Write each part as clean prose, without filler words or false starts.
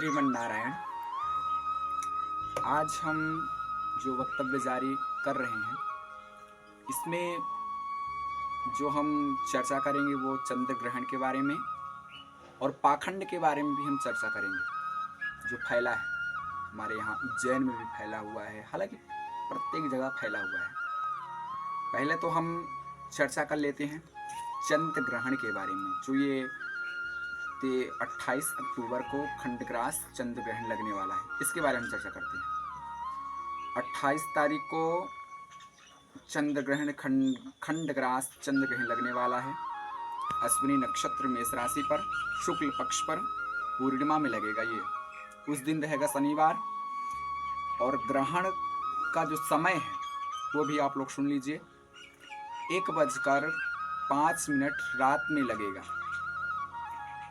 श्रीमन नारायण। आज हम जो वक्तव्य जारी कर रहे हैं इसमें जो हम चर्चा करेंगे वो चंद्र ग्रहण के बारे में और पाखंड के बारे में भी हम चर्चा करेंगे जो फैला है हमारे यहाँ उज्जैन में भी फैला हुआ है, हालांकि प्रत्येक जगह फैला हुआ है। पहले तो हम चर्चा कर लेते हैं चंद्र ग्रहण के बारे में, जो ये 28 अक्टूबर को खंडग्रास चंद्र ग्रहण लगने वाला है। इसके बारे में चर्चा करते हैं। 28 तारीख को चंद्र ग्रहण खंडग्रास चंद्र ग्रहण लगने वाला है। अश्विनी नक्षत्र मेष राशि पर शुक्ल पक्ष पर पूर्णिमा में लगेगा। ये उस दिन रहेगा शनिवार, और ग्रहण का जो समय है वो भी आप लोग सुन लीजिए। 1:05 रात में लगेगा।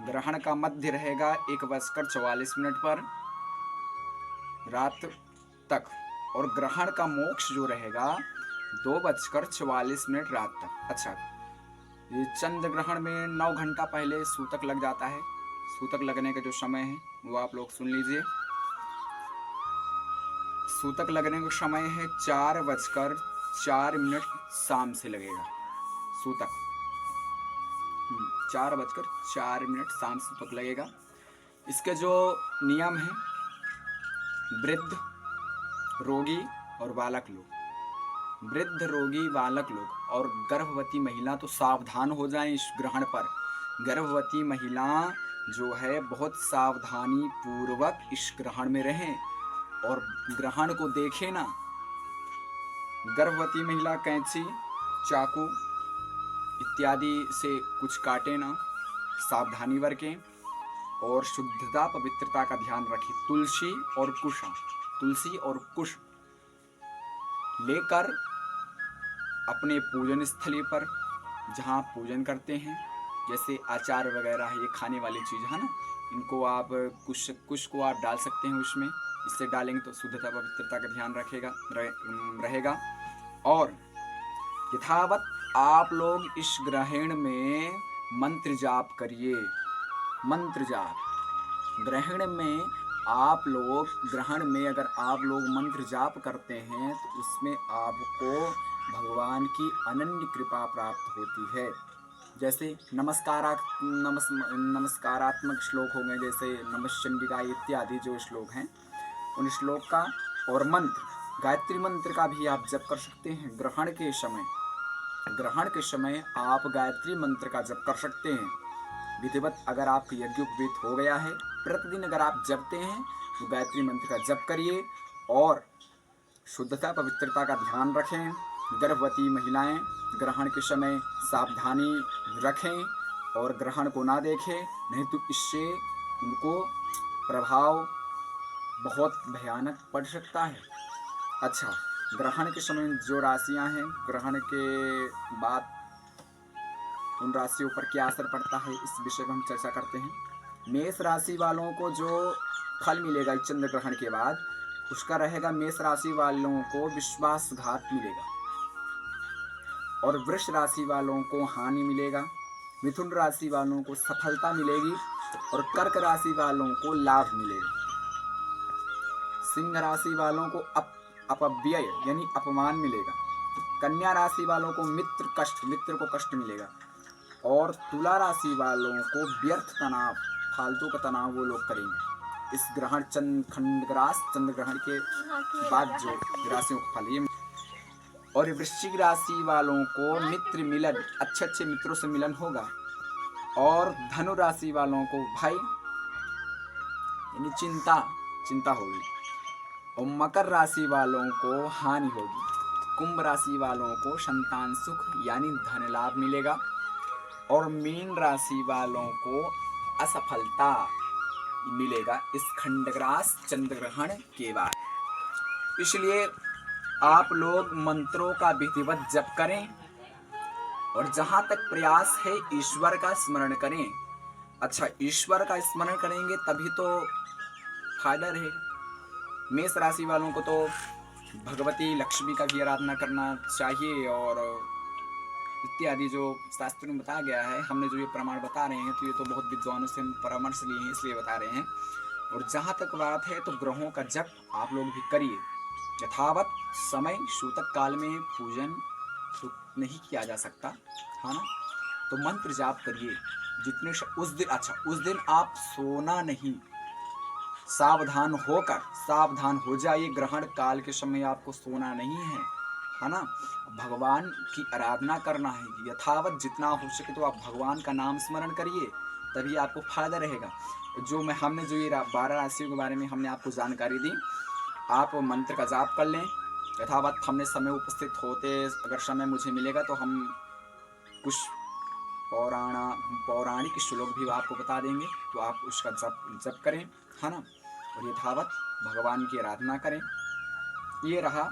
ग्रहण का मध्य रहेगा 1:44 पर रात तक, और ग्रहण का मोक्ष जो रहेगा 2:44 रात तक। अच्छा, ये चंद्र ग्रहण में 9 घंटा पहले सूतक लग जाता है। सूतक लगने का जो समय है वो आप लोग सुन लीजिए। सूतक लगने का समय है 4:04 शाम से लगेगा सूतक। 4:04 शाम से सूतक लगेगा। इसके जो नियम हैं, वृद्ध, रोगी और बालक लोग, वृद्ध, रोगी, बालक लोग और गर्भवती महिला तो सावधान हो जाएं इस ग्रहण पर। गर्भवती महिला जो है बहुत सावधानी पूर्वक इस ग्रहण में रहें और ग्रहण को देखें ना। गर्भवती महिला कैंची, चाकू इत्यादि से कुछ काटे ना, सावधानी बरतें और शुद्धता पवित्रता का ध्यान रखें। तुलसी और कुश लेकर अपने पूजन स्थली पर, जहाँ पूजन करते हैं, जैसे आचार वगैरह है, ये खाने वाली चीज़ है ना, इनको आप कुश को आप डाल सकते हैं उसमें। इससे डालेंगे तो शुद्धता पवित्रता का ध्यान रहेगा। और यथावत आप लोग इस ग्रहण में मंत्र जाप करिए। मंत्र जाप ग्रहण में ग्रहण में अगर आप लोग मंत्र जाप करते हैं तो उसमें आपको भगवान की अनन्य कृपा प्राप्त होती है। जैसे नमस्कारात्मक श्लोक हो गए, जैसे नमश्चंडिका इत्यादि जो श्लोक हैं उन श्लोक का, और मंत्र गायत्री मंत्र का भी आप जप कर सकते हैं। ग्रहण के समय आप गायत्री मंत्र का जप कर सकते हैं। विधिवत अगर आपका यज्ञोपवीत हो गया है, प्रतिदिन अगर आप जपते हैं तो गायत्री मंत्र का जप करिए और शुद्धता पवित्रता का ध्यान रखें। गर्भवती महिलाएं ग्रहण के समय सावधानी रखें और ग्रहण को ना देखें, नहीं तो इससे उनको प्रभाव बहुत भयानक पड़ सकता है। अच्छा, ग्रहण के समय जो राशियां हैं, ग्रहण के बाद उन राशियों पर क्या असर पड़ता है, इस विषय पर हम चर्चा करते हैं। मेष राशि वालों को जो फल मिलेगा चंद्र ग्रहण के बाद, उसका रहेगा मेष राशि वालों को विश्वासघात मिलेगा, और वृष राशि वालों को हानि मिलेगा। मिथुन राशि वालों को सफलता मिलेगी और कर्क राशि वालों को लाभ मिलेगा। सिंह राशि वालों को अपव्यय यानी अपमान मिलेगा। कन्या राशि वालों को मित्र को कष्ट मिलेगा, और तुला राशि वालों को व्यर्थ तनाव, फालतू का तनाव वो लोग करेंगे इस ग्रहण खंडग्रास चंद्र ग्रहण के बाद जो राशियों का फल ये। और वृश्चिक राशि वालों को मित्र मिलन, अच्छे मित्रों से मिलन होगा, और धनु राशि वालों को भय यानी चिंता होगी, और मकर राशि वालों को हानि होगी। कुंभ राशि वालों को संतान सुख यानी धन लाभ मिलेगा, और मीन राशि वालों को असफलता मिलेगा इस खंडग्रास चंद्र ग्रहण के बाद। इसलिए आप लोग मंत्रों का विधिवत जप करें और जहां तक प्रयास है ईश्वर का स्मरण करें। अच्छा, ईश्वर का स्मरण करेंगे तभी तो फायदा रहेगा। मेष राशि वालों को तो भगवती लक्ष्मी का भी आराधना करना चाहिए, और इत्यादि जो शास्त्रों में बताया गया है, हमने जो ये प्रमाण बता रहे हैं तो ये तो बहुत विद्वानों से हम परामर्श लिए हैं इसलिए बता रहे हैं। और जहाँ तक बात है तो ग्रहों का जप आप लोग भी करिए। यथावत समय सूतक काल में पूजन तो नहीं किया जा सकता, है ना, तो मंत्र जाप करिए जितने उस दिन। अच्छा, उस दिन आप सोना नहीं, सावधान हो जाइए। ग्रहण काल के समय आपको सोना नहीं है ना। भगवान की आराधना करना है, यथावत जितना हो सके तो आप भगवान का नाम स्मरण करिए, तभी आपको फायदा रहेगा। हमने जो ये 12 राशियों के बारे में हमने आपको जानकारी दी, आप मंत्र का जाप कर लें यथावत। हमने समय उपस्थित होते अगर समय मुझे मिलेगा तो हम कुछ पौराणिक श्लोक भी आपको बता देंगे, तो आप उसका जप करें, है ना, और यथावत भगवान की आराधना करें। ये रहा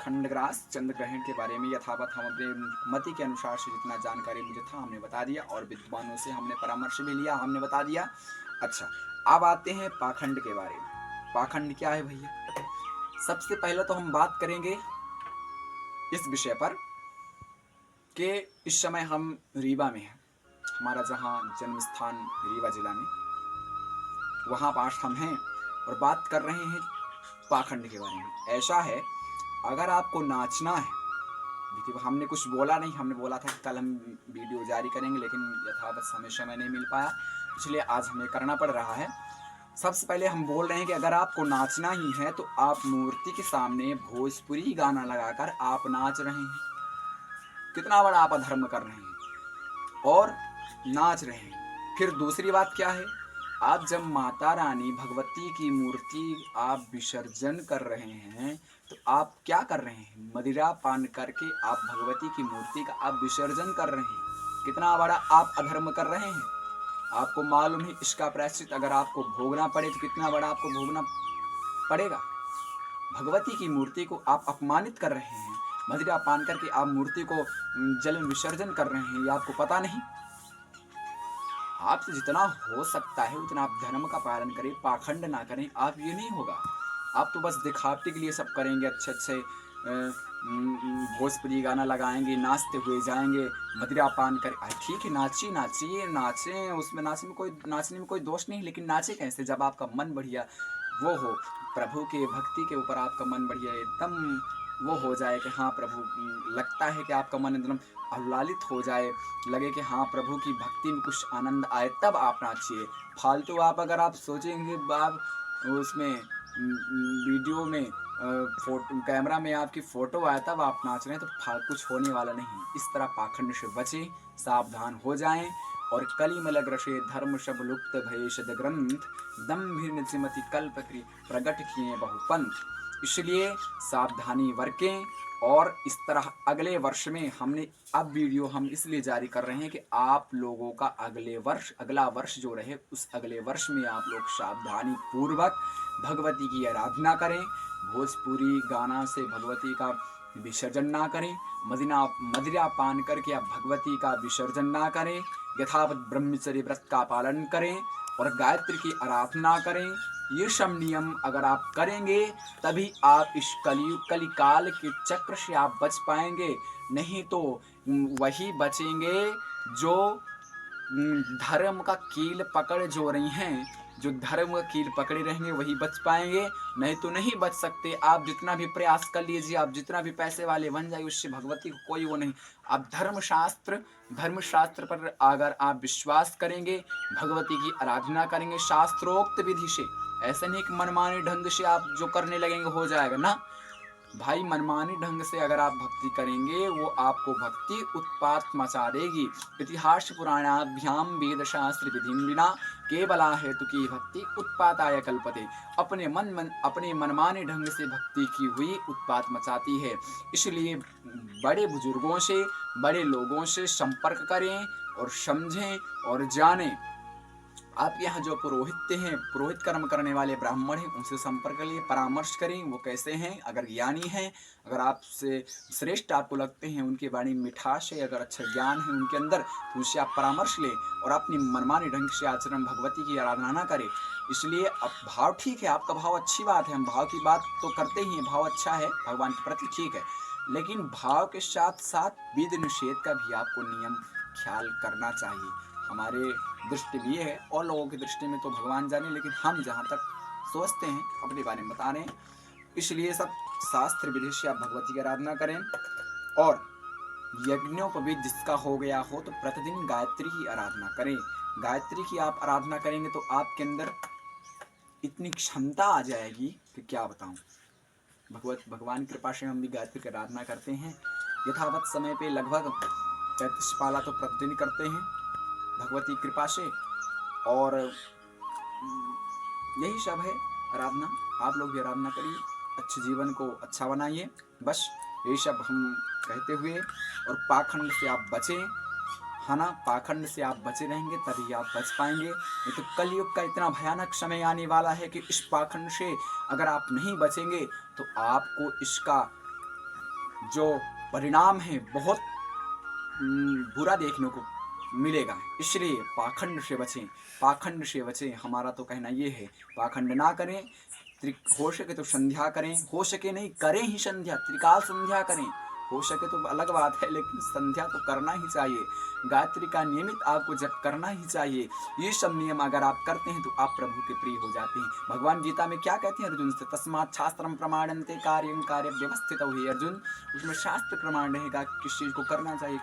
खंडग्रास चंद्र ग्रहण के बारे में यथावत हम अपने मति के अनुसार से जितना जानकारी मुझे था हमने बता दिया, और विद्वानों से हमने परामर्श भी लिया, हमने बता दिया। अच्छा, अब आते हैं पाखंड के बारे में। पाखंड क्या है भैया? सबसे पहले तो हम बात करेंगे इस विषय पर कि इस समय हम रीवा में हैं, हमारा जहाँ जन्म स्थान रीवा जिला में, वहाँ पास हम हैं और बात कर रहे हैं पाखंड के बारे में। ऐसा है, अगर आपको नाचना है, हमने कुछ बोला नहीं, हमने बोला था कि कल हम वीडियो जारी करेंगे, लेकिन यथावत समय नहीं मिल पाया, इसलिए आज हमें करना पड़ रहा है। सबसे पहले हम बोल रहे हैं कि अगर आपको नाचना ही है तो आप मूर्ति के सामने भोजपुरी गाना लगाकर आप नाच रहे हैं, कितना बड़ा आप अधर्म कर रहे हैं और नाच रहे हैं। फिर दूसरी बात क्या है, आप जब माता रानी भगवती की मूर्ति आप विसर्जन कर रहे हैं तो आप क्या कर रहे हैं? मदिरा पान करके आप भगवती की मूर्ति का आप विसर्जन कर रहे हैं, कितना बड़ा आप अधर्म कर रहे हैं। आपको मालूम है इसका प्रायश्चित अगर आपको भोगना पड़े तो कितना बड़ा आपको भोगना पड़ेगा। भगवती की मूर्ति को आप अपमानित कर रहे हैं, मदिरा पान करके आप मूर्ति को जल में विसर्जन कर रहे हैं, ये आपको पता नहीं। आपसे जितना हो सकता है उतना आप धर्म का पालन करें, पाखंड ना करें। आप ये नहीं होगा, आप तो बस दिखावटी के लिए सब करेंगे, अच्छे भोजपुरी गाना लगाएंगे, नाचते हुए जाएंगे, मदिरा पान कर। ठीक है, नाचें, उसमें नाचने में कोई दोष नहीं, लेकिन नाचे कैसे? जब आपका मन बढ़िया वो हो, प्रभु के भक्ति के ऊपर आपका मन बढ़िया एकदम वो हो जाए कि हाँ प्रभु, लगता है कि आपका मन एकदम आह्लादित हो जाए, लगे कि हाँ प्रभु की भक्ति में कुछ आनंद आए, तब आप नाचिए। फालतू आप अगर आप सोचेंगे आप उसमें वीडियो में कैमरा में आपकी फोटो आया तब आप नाच रहे हैं, तो कुछ होने वाला नहीं। इस तरह पाखंड से बचें, सावधान हो जाएं। और कलिमल ग्रसे धर्म शब लुप्त भय शद ग्रंथ दम्भिर निचिमति कल्प प्रगट किए बहुपंथ। इसलिए सावधानी बरतें। और इस तरह अगले वर्ष में हमने अब वीडियो हम इसलिए जारी कर रहे हैं कि आप लोगों का अगला वर्ष जो रहे, उस अगले वर्ष में आप लोग सावधानी पूर्वक भगवती की आराधना करें, भोजपुरी गाना से भगवती का विसर्जन ना करें, मदिरा पान करके आप भगवती का विसर्जन ना करें, यथावत ब्रह्मचर्य व्रत का पालन करें और गायत्री की आराधना करें। ये सब नियम अगर आप करेंगे तभी आप इस कलिकाल के चक्र से आप बच पाएंगे, नहीं तो वही बचेंगे जो धर्म का कील पकड़ जो रही हैं, जो धर्म का कील पकड़े रहेंगे वही बच पाएंगे, नहीं तो नहीं बच सकते। आप जितना भी प्रयास कर लीजिए, आप जितना भी पैसे वाले बन जाइए, उससे भगवती को कोई वो नहीं। आप धर्मशास्त्र पर अगर आप विश्वास करेंगे, भगवती की आराधना करेंगे शास्त्रोक्त विधि से, ऐसे नहीं कि मनमाने ढंग से आप जो करने लगेंगे हो जाएगा ना भाई। मनमानी ढंग से अगर आप भक्ति करेंगे वो आपको भक्ति उत्पात मचा देगी। इतिहास पुराणाभ्याम वेद शास्त्र विधि बिना केवला हेतु की भक्ति उत्पाताय कल्पते। अपने मनमाने ढंग से भक्ति की हुई उत्पात मचाती है। इसलिए बड़े बुजुर्गों से, बड़े लोगों से संपर्क करें और समझें और जानें। आपके यहाँ जो पुरोहित कर्म करने वाले ब्राह्मण हैं, उनसे संपर्क करिए, परामर्श करें वो कैसे हैं। अगर ज्ञानी हैं, अगर आपसे श्रेष्ठ आपको लगते हैं, उनके वाणी में मिठास है, अगर अच्छा ज्ञान है उनके अंदर, तो उनसे आप परामर्श लें और अपनी मनमाने ढंग से आचरण भगवती की आराधना ना करें। इसलिए अब भाव ठीक है, आपका भाव अच्छी बात है, हम भाव की बात तो करते ही हैं, भाव अच्छा है भगवान के प्रति, ठीक है, लेकिन भाव के साथ साथ विधि निषेध का भी आपको नियम ख्याल करना चाहिए। हमारे दृष्टि में ये है, और लोगों की दृष्टि में तो भगवान जाने, लेकिन हम जहाँ तक सोचते हैं अपने बारे में बता रहे हैं। इसलिए सब शास्त्र विधि से आप भगवती की आराधना करें, और यज्ञोपवीत जिसका हो गया हो तो प्रतिदिन गायत्री की आराधना करें। गायत्री की आप आराधना करेंगे तो आपके अंदर इतनी क्षमता आ जाएगी कि क्या बताऊं। भगवान की कृपा से हम भी गायत्री की आराधना करते हैं। यथावत समय पे लगभग 35 पाला तो प्रतिदिन करते हैं भगवती कृपा से, और यही सब है आराधना। आप लोग भी आराधना करिए, अच्छे जीवन को अच्छा बनाइए, बस यही सब हम कहते हुए। और पाखंड से आप बचें, है ना, पाखंड से आप बचे रहेंगे तभी आप बच पाएंगे। नहीं तो कलयुग का इतना भयानक समय आने वाला है कि इस पाखंड से अगर आप नहीं बचेंगे तो आपको इसका जो परिणाम है बहुत बुरा देखने को मिलेगा। इसलिए पाखंड से बचें, पाखंड से बचें। हमारा तो कहना ये है, पाखंड ना करें, हो सके तो संध्या करें, हो सके नहीं करें ही संध्या, त्रिकाल संध्या करें। हो सके तो अलग बात है, लेकिन संध्या तो करना ही चाहिए। गायत्री का नियमित आपको जप करना ही चाहिए। ये सब नियम अगर आप करते हैं तो आप प्रभु के प्रिय हो जाते हैं। भगवान गीता में क्या कहते हैं अर्जुन से, तस्मात् शास्त्रम प्रमाणन्ते कार्यं कार्य व्यवस्थित हुए। अर्जुन, उसमें शास्त्र प्रमाण रहेगा किस चीज को करना चाहिए,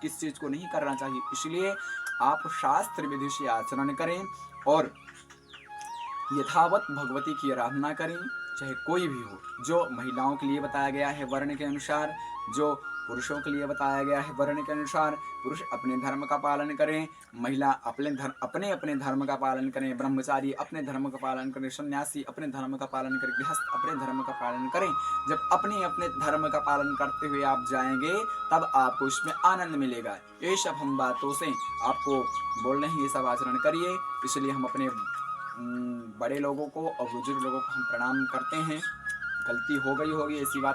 किस चीज को नहीं करना चाहिए। इसलिए आप शास्त्र विधि से आचरण करें और यथावत भगवती की आराधना करें, चाहे कोई भी हो। जो महिलाओं के लिए बताया गया है वर्ण के अनुसार, जो पुरुषों के लिए बताया गया है वर्ण के अनुसार। पुरुष अपने धर्म का पालन करें, महिला अपने अपने धर्म का पालन करें, ब्रह्मचारी अपने धर्म का पालन करें, सन्यासी अपने धर्म का पालन करें, गृहस्थ अपने धर्म का पालन करें। जब अपने अपने धर्म का पालन करते हुए आप जाएंगे तब आपको इसमें आनंद मिलेगा। ये सब हम बातों से आपको बोल रहे हैं, ये सब आचरण करिए। इसलिए हम अपने बड़े लोगों को और बुजुर्ग लोगों को हम प्रणाम करते हैं। गलती हो गई होगी ऐसी बात